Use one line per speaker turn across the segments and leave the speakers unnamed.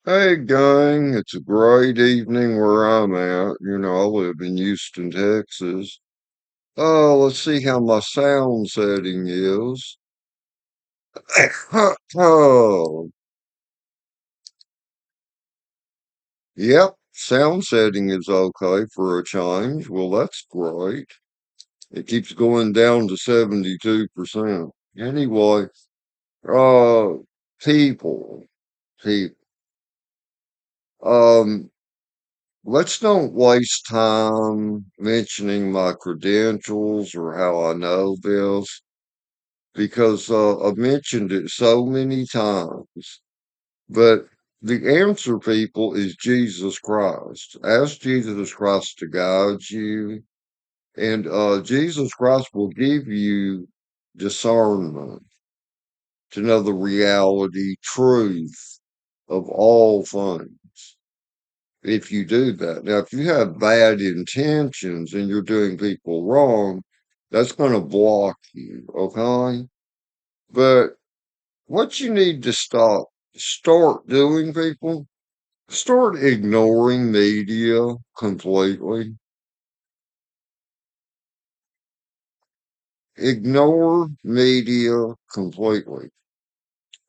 Hey, gang, it's a great evening where I'm at. I live in Houston, Texas. Let's see how my sound setting is. Oh, yep, sound setting is okay for a change. Well, that's great. It keeps going down to 72%. Anyway, uh, people, people, um, let's don't waste time mentioning my credentials or how I know this because I've mentioned it so many times. But the answer, people, is Jesus Christ. Ask Jesus Christ to guide you, and Jesus Christ will give you discernment to know the reality, truth of all things. If you do that. Now, if you have bad intentions and you're doing people wrong, that's going to block you, okay? But what you need to start doing, people, start ignoring media completely. Ignore media completely.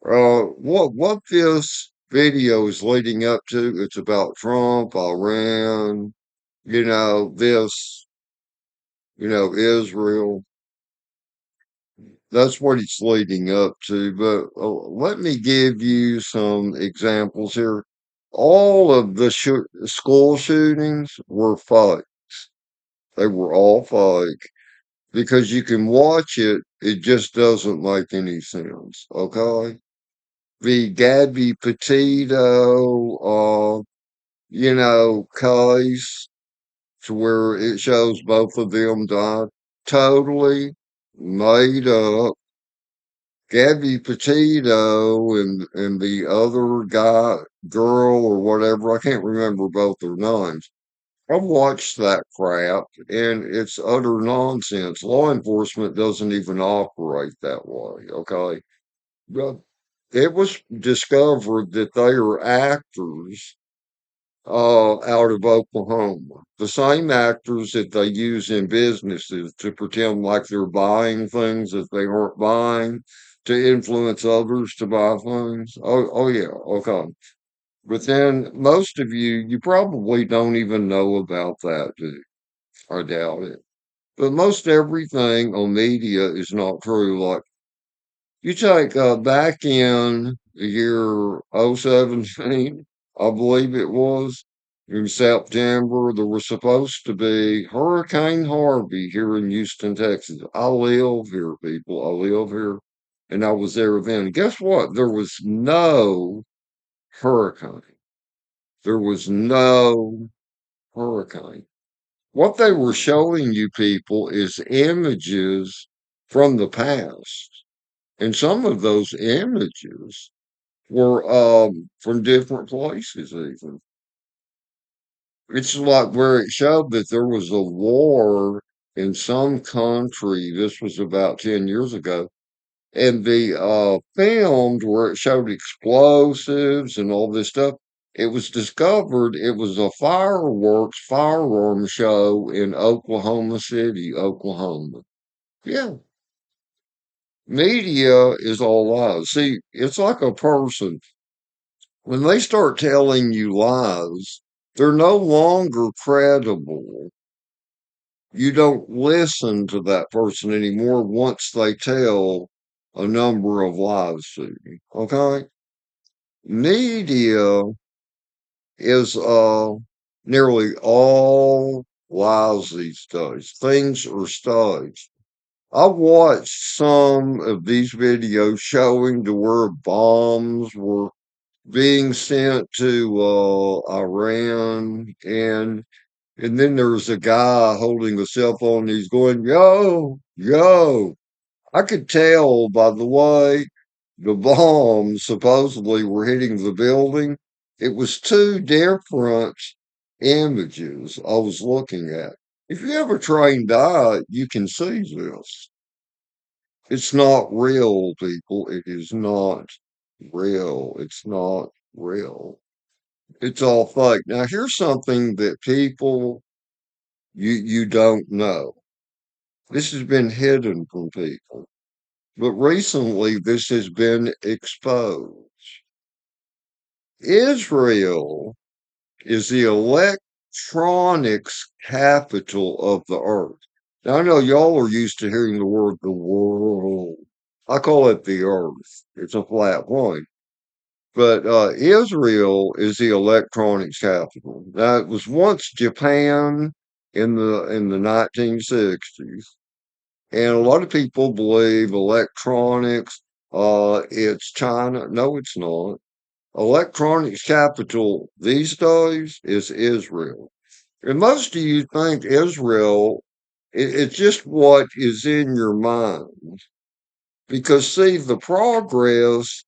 What this video is leading up to, it's about Trump, Iran, this, Israel. That's what it's leading up to. But let me give you some examples here. All of the school shootings were fake. They were all fake because you can watch it. It just doesn't make any sense. Okay. The Gabby Petito, case to where it shows both of them died. Totally made up. Gabby Petito and the other girl or whatever, I can't remember both their names. I've watched that crap and it's utter nonsense. Law enforcement doesn't even operate that way, okay? But it was discovered that they are actors out of Oklahoma. The same actors that they use in businesses to pretend like they're buying things that they aren't buying to influence others to buy things. Oh yeah, okay. But then most of you probably don't even know about that, do you? I doubt it. But most everything on media is not true. Like you take back in the year 017, I believe it was, in September, there was supposed to be Hurricane Harvey here in Houston, Texas. I live here, people. I live here. And I was there then. Guess what? There was no hurricane. There was no hurricane. What they were showing you people is images from the past. And some of those images were from different places even. It's like where it showed that there was a war in some country. This was about 10 years ago. And the filmed where it showed explosives and all this stuff. It was discovered it was a firearm show in Oklahoma City, Oklahoma. Yeah, media is all lies. See, it's like a person. When they start telling you lies, they're no longer credible. You don't listen to that person anymore once they tell a number of lies to you. Okay? Media is nearly all lies these days. Things are staged. I watched some of these videos showing to where bombs were being sent to Iran, and then there's a guy holding a cell phone. He's going, "Yo, yo." I could tell by the way the bombs supposedly were hitting the building. It was two different images I was looking at. If you ever trained eye, you can see this. It's not real, people. It is not real. It's not real. It's all fake. Now, here's something that people you don't know. This has been hidden from people, but recently this has been exposed. Israel is the electronics capital of the earth. Now, I know y'all are used to hearing the word the world. I call it the earth. It's a flat point. But Israel is the electronics capital. Now, it was once Japan in the 1960s, and a lot of people believe electronics, it's China. No, it's not. Electronics capital these days is Israel. And most of you think Israel, it's just what is in your mind. Because, see, the progress,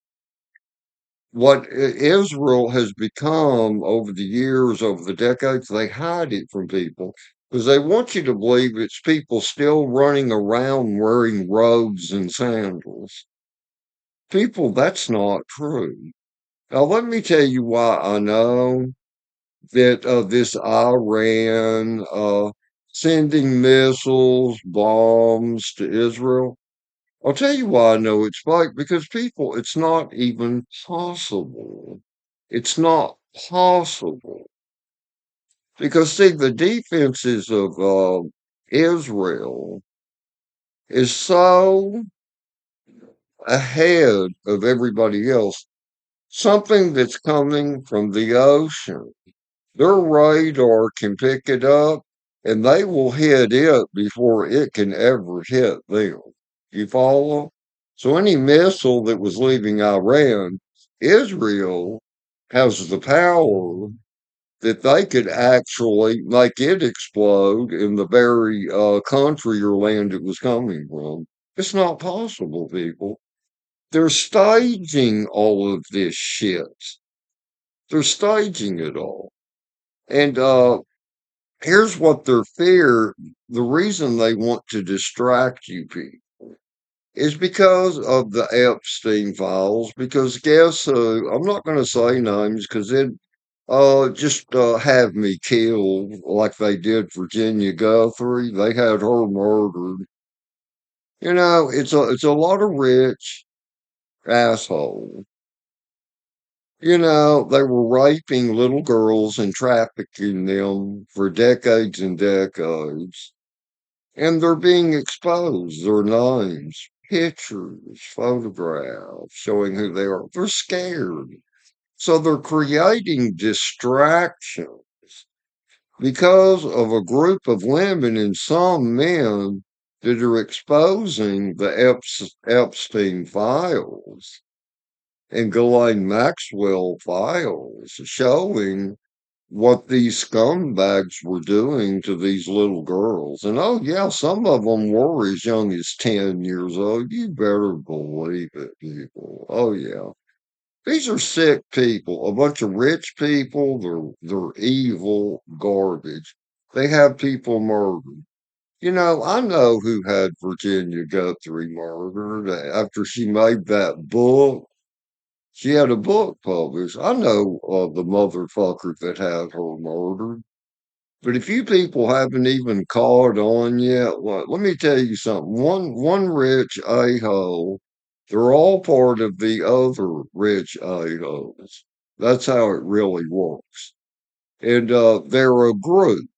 what Israel has become over the years, over the decades, they hide it from people because they want you to believe it's people still running around wearing robes and sandals. People, that's not true. Now, let me tell you why I know that this Iran sending missiles, bombs to Israel. I'll tell you why I know it's fake because people, it's not even possible. It's not possible. Because, see, the defenses of Israel is so ahead of everybody else. Something that's coming from the ocean. Their radar can pick it up and they will hit it before it can ever hit them. You follow? So any missile that was leaving Iran, Israel has the power that they could actually make it explode in the very country or land it was coming from. It's not possible, people. They're staging all of this shit. They're staging it all. And here's what their fear, the reason they want to distract you people is because of the Epstein files. Because guess who? I'm not going to say names because it just have me killed like they did Virginia Guthrie. They had her murdered. You know, it's a lot of rich assholes. You know, they were raping little girls and trafficking them for decades and decades. And they're being exposed. Their names, pictures, photographs showing who they are. They're scared. So they're creating distractions because of a group of women and some men that are exposing the Epstein files and Ghislaine Maxwell files showing what these scumbags were doing to these little girls. And oh, yeah, some of them were as young as 10 years old. You better believe it, people. Oh, yeah. These are sick people, a bunch of rich people. They're evil garbage. They have people murdered. You know, I know who had Virginia Guthrie murdered after she made that book. She had a book published. I know the motherfucker that had her murdered. But if you people haven't even caught on yet, let me tell you something. One rich a-hole, they're all part of the other rich a-holes. That's how it really works. And they're a group.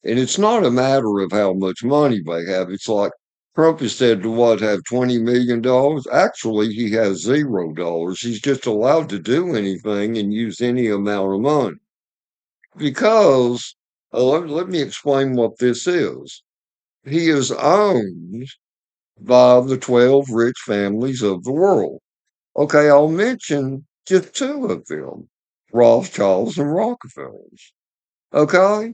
And it's not a matter of how much money they have. It's like Trump is said to what, have $20 million? Actually, he has $0. He's just allowed to do anything and use any amount of money. Because, let me explain what this is. He is owned by the 12 rich families of the world. Okay, I'll mention just two of them, Rothschilds and Rockefellers. Okay?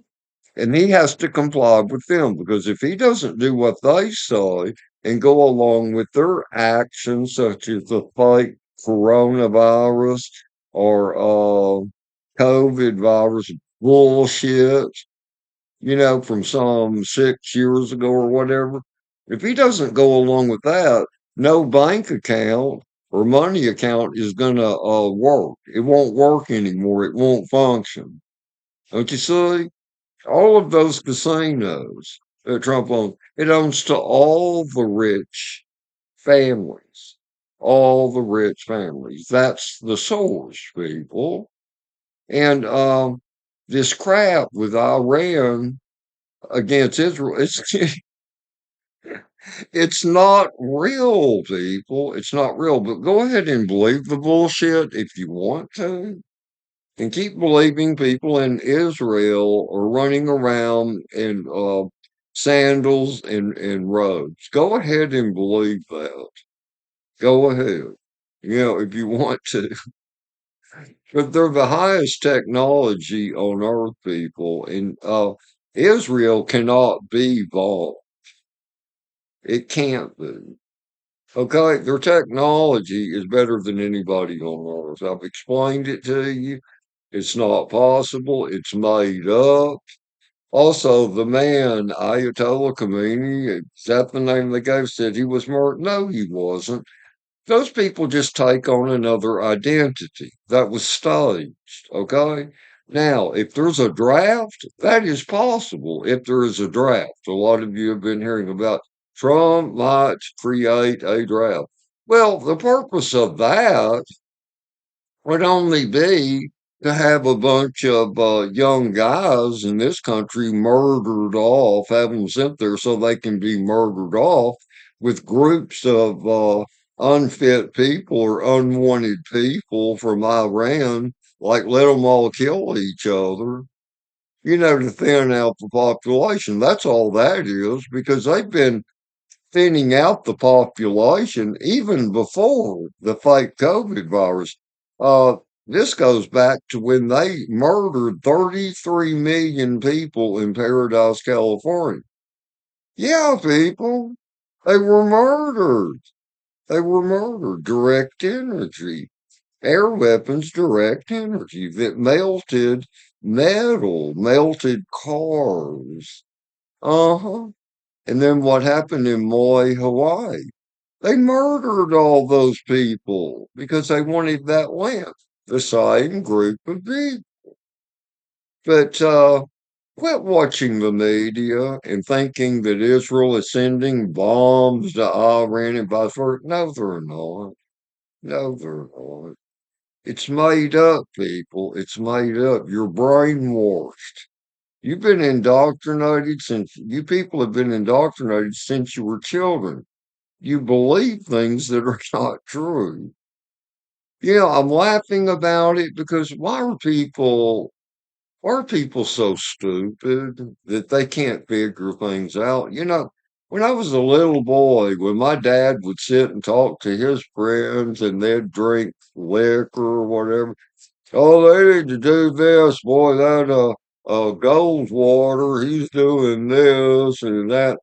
And he has to comply with them because if he doesn't do what they say and go along with their actions, such as the fake coronavirus or COVID virus bullshit, from some 6 years ago or whatever, if he doesn't go along with that, no bank account or money account is going to work. It won't work anymore. It won't function. Don't you see? All of those casinos that Trump owns, it owns to all the rich families. All the rich families. That's the source, people. And this crap with Iran against Israel, it's not real, people. It's not real. But go ahead and believe the bullshit if you want to. And keep believing people in Israel are running around in sandals and robes. Go ahead and believe that. Go ahead. If you want to. But they're the highest technology on earth, people. And Israel cannot be bought. It can't be. Okay, their technology is better than anybody on earth. I've explained it to you. It's not possible. It's made up. Also, the man, Ayatollah Khomeini, is that the name they gave, said he was murdered? No, he wasn't. Those people just take on another identity that was staged. Okay. Now, if there's a draft, that is possible. If there is a draft, a lot of you have been hearing about Trump might create a draft. Well, the purpose of that would only be to have a bunch of young guys in this country murdered off, have them sent there so they can be murdered off with groups of unfit people or unwanted people from Iran, like let them all kill each other, to thin out the population. That's all that is, because they've been thinning out the population even before the fake COVID virus. Uh, this goes back to when they murdered 33 million people in Paradise, California. Yeah, people, they were murdered. They were murdered. Direct energy, air weapons, direct energy that melted metal, melted cars. Uh huh. And then what happened in Maui, Hawaii? They murdered all those people because they wanted that land. The same group of people. But quit watching the media and thinking that Israel is sending bombs to Iran and vice versa. No, they're not. No, they're not. It's made up, people. It's made up. You're brainwashed. You've been indoctrinated since you people have been indoctrinated since you were children. You believe things that are not true. Yeah, I'm laughing about it because why are people so stupid that they can't figure things out? When I was a little boy, when my dad would sit and talk to his friends and they'd drink liquor or whatever, oh, they need to do this, boy, that Goldwater, he's doing this and that.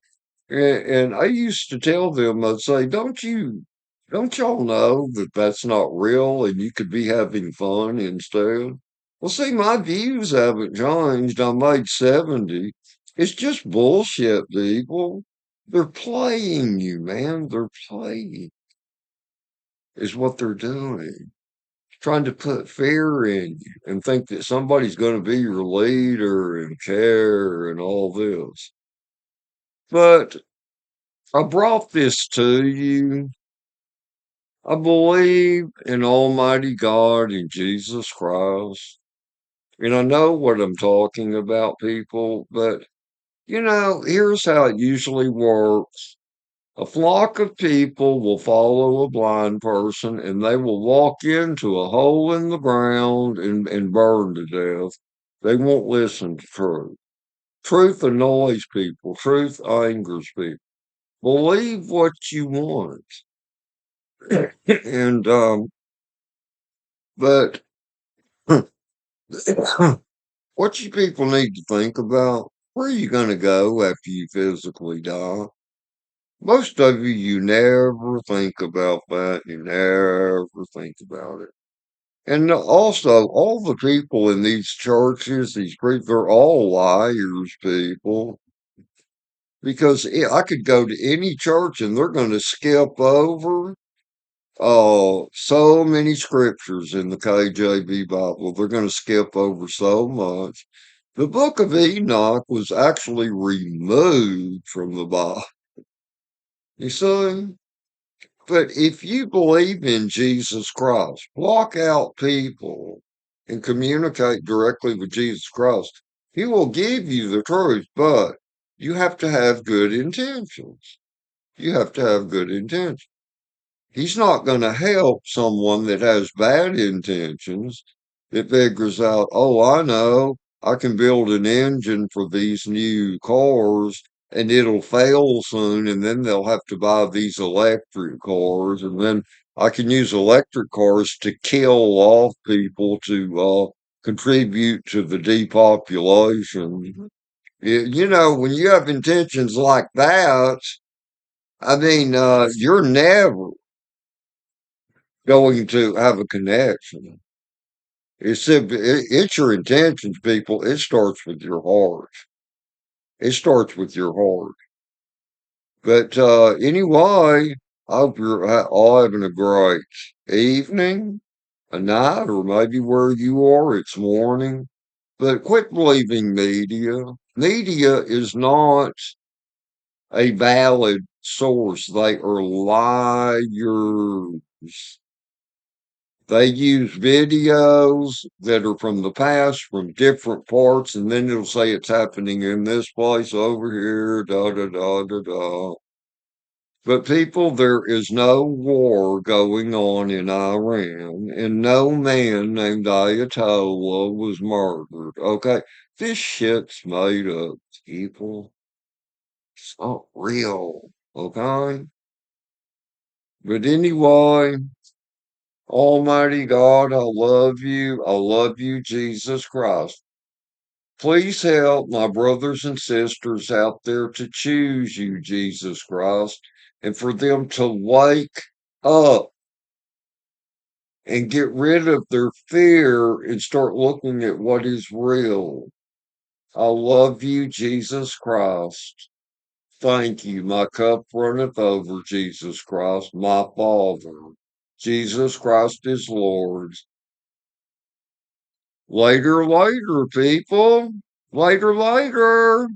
And I used to tell them, I'd say, don't y'all know that that's not real and you could be having fun instead? Well, see, my views haven't changed. I'm age 70. It's just bullshit, people. They're playing you, man. They're playing is what they're doing. Trying to put fear in you and think that somebody's going to be your leader and care and all this. But I brought this to you. I believe in Almighty God and Jesus Christ. And I know what I'm talking about, people, but here's how it usually works. A flock of people will follow a blind person and they will walk into a hole in the ground and burn to death. They won't listen to truth. Truth annoys people. Truth angers people. Believe what you want. And but what you people need to think about, where are you going to go after you physically die? Most of you never think about that. You never think about it. And also, all the people in these churches, these people, they're all liars, people. Because I could go to any church and they're going to skip over So many scriptures in the KJV Bible. They're going to skip over so much. The book of Enoch was actually removed from the Bible. You see? But if you believe in Jesus Christ, block out people and communicate directly with Jesus Christ. He will give you the truth, but you have to have good intentions. You have to have good intentions. He's not going to help someone that has bad intentions that figures out, oh, I know, I can build an engine for these new cars and it'll fail soon, and then they'll have to buy these electric cars, and then I can use electric cars to kill off people to contribute to the depopulation. You know, when you have intentions like that, I mean, you're never going to have a connection. It's your intentions, people. It starts with your heart. It starts with your heart. But anyway, I hope you're all having a great evening, a night, or maybe where you are, it's morning. But quit believing media. Media is not a valid source. They are liars. They use videos that are from the past, from different parts, and then it'll say it's happening in this place over here, da da da da da. But people, there is no war going on in Iran, and no man named Ayatollah was murdered. Okay, this shit's made up, people. It's not real. Okay, but anyway. Almighty God, I love you. I love you, Jesus Christ. Please help my brothers and sisters out there to choose you, Jesus Christ, and for them to wake up and get rid of their fear and start looking at what is real. I love you, Jesus Christ. Thank you. My cup runneth over, Jesus Christ, my Father. Jesus Christ is Lord. Later, later, people. Later, later.